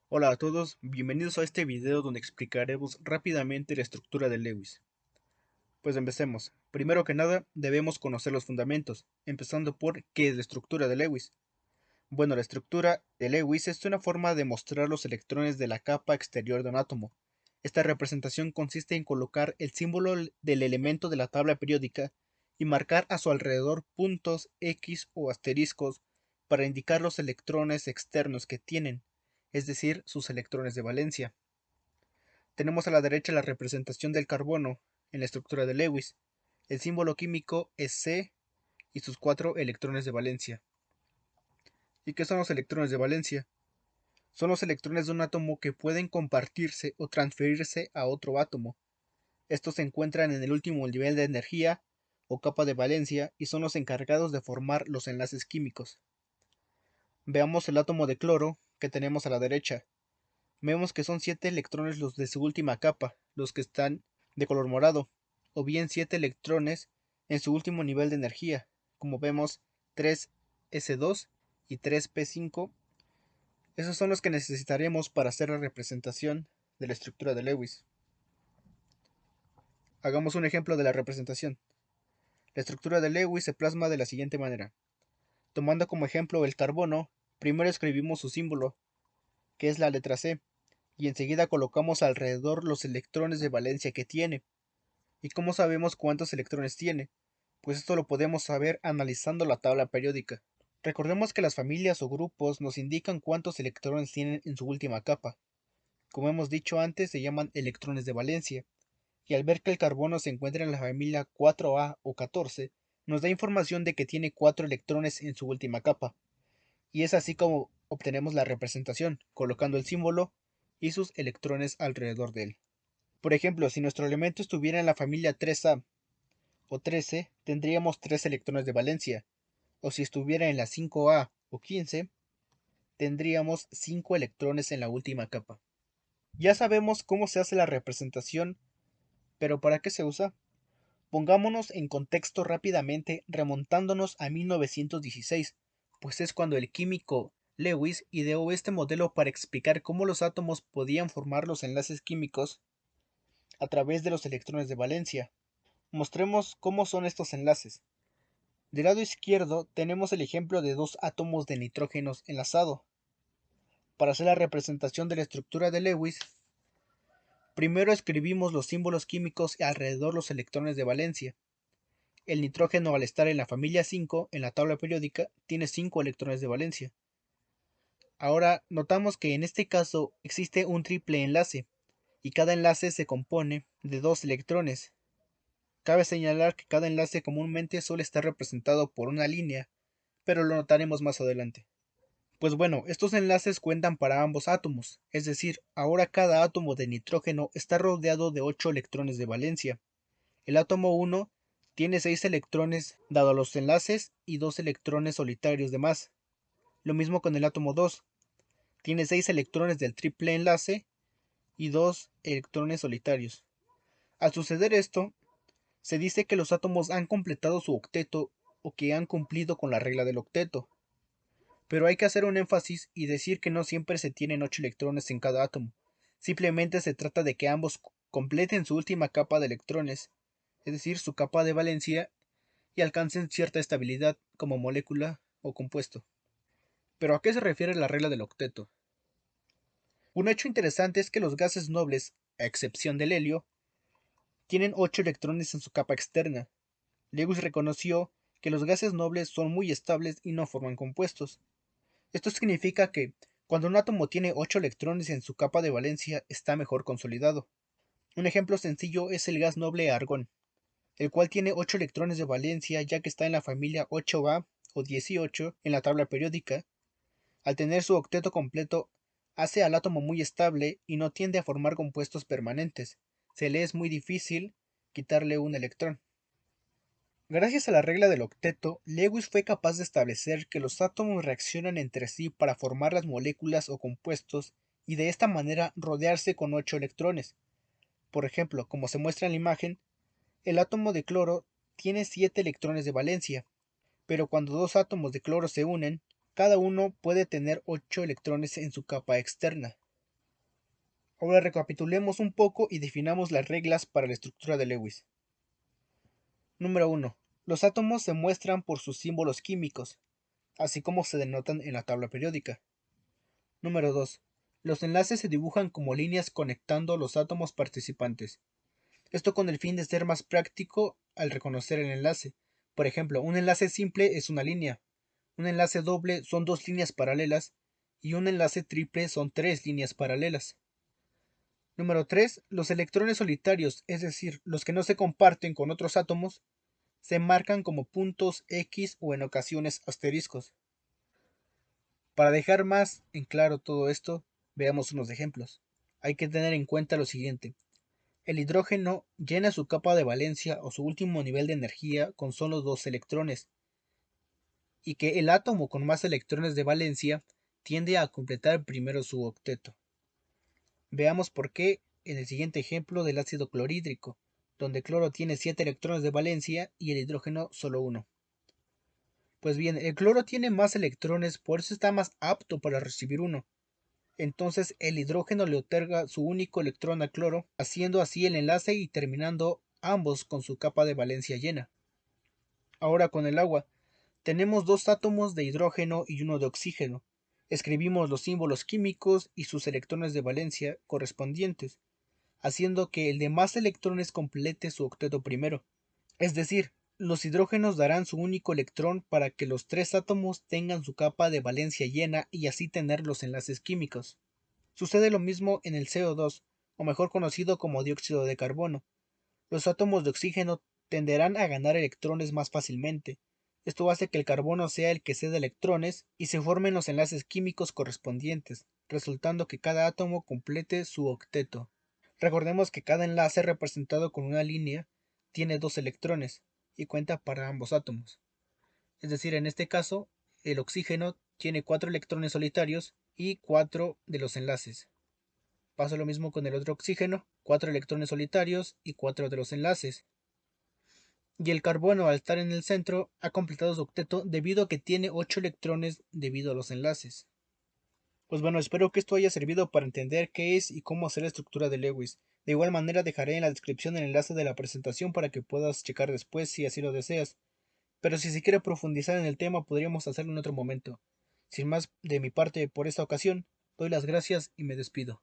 Hola a todos, bienvenidos a este video donde explicaremos rápidamente la estructura de Lewis. Pues empecemos. Primero que nada, debemos conocer los fundamentos, empezando por ¿qué es la estructura de Lewis? Bueno, la estructura de Lewis es una forma de mostrar los electrones de la capa exterior de un átomo. Esta representación consiste en colocar el símbolo del elemento de la tabla periódica y marcar a su alrededor puntos X o asteriscos para indicar los electrones externos que tienen, es decir, sus electrones de valencia. Tenemos a la derecha la representación del carbono en la estructura de Lewis. El símbolo químico es C y sus 4 electrones de valencia. ¿Y qué son los electrones de valencia? Son los electrones de un átomo que pueden compartirse o transferirse a otro átomo. Estos se encuentran en el último nivel de energía o capa de valencia y son los encargados de formar los enlaces químicos. Veamos el átomo de cloro que tenemos a la derecha. Vemos que son 7 electrones los de su última capa, los que están de color morado, o bien 7 electrones en su último nivel de energía, como vemos 3s2 y 3p5. Esos son los que necesitaremos para hacer la representación de la estructura de Lewis. Hagamos un ejemplo de la representación. La estructura de Lewis se plasma de la siguiente manera. Tomando como ejemplo el carbono, primero escribimos su símbolo, que es la letra C, y enseguida colocamos alrededor los electrones de valencia que tiene. ¿Y cómo sabemos cuántos electrones tiene? Pues esto lo podemos saber analizando la tabla periódica. Recordemos que las familias o grupos nos indican cuántos electrones tienen en su última capa. Como hemos dicho antes, se llaman electrones de valencia, y al ver que el carbono se encuentra en la familia 4A o 14, nos da información de que tiene 4 electrones en su última capa. Y es así como obtenemos la representación, colocando el símbolo y sus electrones alrededor de él. Por ejemplo, si nuestro elemento estuviera en la familia 3A o 13, tendríamos 3 electrones de valencia, o si estuviera en la 5A o 15, tendríamos 5 electrones en la última capa. Ya sabemos cómo se hace la representación, pero ¿para qué se usa? Pongámonos en contexto rápidamente remontándonos a 1916, pues es cuando el químico Lewis ideó este modelo para explicar cómo los átomos podían formar los enlaces químicos a través de los electrones de valencia. Mostremos cómo son estos enlaces. Del lado izquierdo tenemos el ejemplo de dos átomos de nitrógeno enlazado. Para hacer la representación de la estructura de Lewis, primero escribimos los símbolos químicos y alrededor los electrones de valencia. El nitrógeno, al estar en la familia 5 en la tabla periódica, tiene 5 electrones de valencia. Ahora notamos que en este caso existe un triple enlace, y cada enlace se compone de 2 electrones. Cabe señalar que cada enlace comúnmente suele estar representado por una línea, pero lo notaremos más adelante. Pues bueno, estos enlaces cuentan para ambos átomos, es decir, ahora cada átomo de nitrógeno está rodeado de 8 electrones de valencia. El átomo 1 tiene 6 electrones dado los enlaces y 2 electrones solitarios de más. Lo mismo con el átomo 2, tiene 6 electrones del triple enlace y 2 electrones solitarios. Al suceder esto, se dice que los átomos han completado su octeto o que han cumplido con la regla del octeto. Pero hay que hacer un énfasis y decir que no siempre se tienen 8 electrones en cada átomo. Simplemente se trata de que ambos completen su última capa de electrones, es decir, su capa de valencia, y alcancen cierta estabilidad como molécula o compuesto. ¿Pero a qué se refiere la regla del octeto? Un hecho interesante es que los gases nobles, a excepción del helio, tienen 8 electrones en su capa externa. Lewis reconoció que los gases nobles son muy estables y no forman compuestos. Esto significa que, cuando un átomo tiene 8 electrones en su capa de valencia, está mejor consolidado. Un ejemplo sencillo es el gas noble argón, el cual tiene 8 electrones de valencia ya que está en la familia 8A o 18 en la tabla periódica. Al tener su octeto completo, hace al átomo muy estable y no tiende a formar compuestos permanentes. Se le es muy difícil quitarle un electrón. Gracias a la regla del octeto, Lewis fue capaz de establecer que los átomos reaccionan entre sí para formar las moléculas o compuestos y de esta manera rodearse con 8 electrones. Por ejemplo, como se muestra en la imagen, el átomo de cloro tiene 7 electrones de valencia, pero cuando dos átomos de cloro se unen, cada uno puede tener 8 electrones en su capa externa. Ahora recapitulemos un poco y definamos las reglas para la estructura de Lewis. Número 1. Los átomos se muestran por sus símbolos químicos, así como se denotan en la tabla periódica. Número 2. Los enlaces se dibujan como líneas conectando los átomos participantes. Esto con el fin de ser más práctico al reconocer el enlace. Por ejemplo, un enlace simple es una línea, un enlace doble son dos líneas paralelas y un enlace triple son tres líneas paralelas. Número 3. Los electrones solitarios, es decir, los que no se comparten con otros átomos, se marcan como puntos X o en ocasiones asteriscos. Para dejar más en claro todo esto, veamos unos ejemplos. Hay que tener en cuenta lo siguiente. El hidrógeno llena su capa de valencia o su último nivel de energía con solo dos electrones, y que el átomo con más electrones de valencia tiende a completar primero su octeto. Veamos por qué en el siguiente ejemplo del ácido clorhídrico, donde cloro tiene 7 electrones de valencia y el hidrógeno solo uno. Pues bien, el cloro tiene más electrones, por eso está más apto para recibir uno. Entonces el hidrógeno le otorga su único electrón al cloro, haciendo así el enlace y terminando ambos con su capa de valencia llena. Ahora con el agua, tenemos dos átomos de hidrógeno y uno de oxígeno. Escribimos los símbolos químicos y sus electrones de valencia correspondientes, haciendo que el de más electrones complete su octeto primero. Es decir, los hidrógenos darán su único electrón para que los tres átomos tengan su capa de valencia llena y así tener los enlaces químicos. Sucede lo mismo en el CO2, o mejor conocido como dióxido de carbono. Los átomos de oxígeno tenderán a ganar electrones más fácilmente. Esto hace que el carbono sea el que ceda electrones y se formen los enlaces químicos correspondientes, resultando que cada átomo complete su octeto. Recordemos que cada enlace representado con una línea tiene dos electrones y cuenta para ambos átomos. Es decir, en este caso, el oxígeno tiene 4 electrones solitarios y 4 de los enlaces. Pasa lo mismo con el otro oxígeno, 4 electrones solitarios y 4 de los enlaces. Y el carbono, al estar en el centro, ha completado su octeto debido a que tiene 8 electrones debido a los enlaces. Pues bueno, espero que esto haya servido para entender qué es y cómo hacer la estructura de Lewis. De igual manera dejaré en la descripción el enlace de la presentación para que puedas checar después si así lo deseas. Pero si se quiere profundizar en el tema podríamos hacerlo en otro momento. Sin más de mi parte por esta ocasión, doy las gracias y me despido.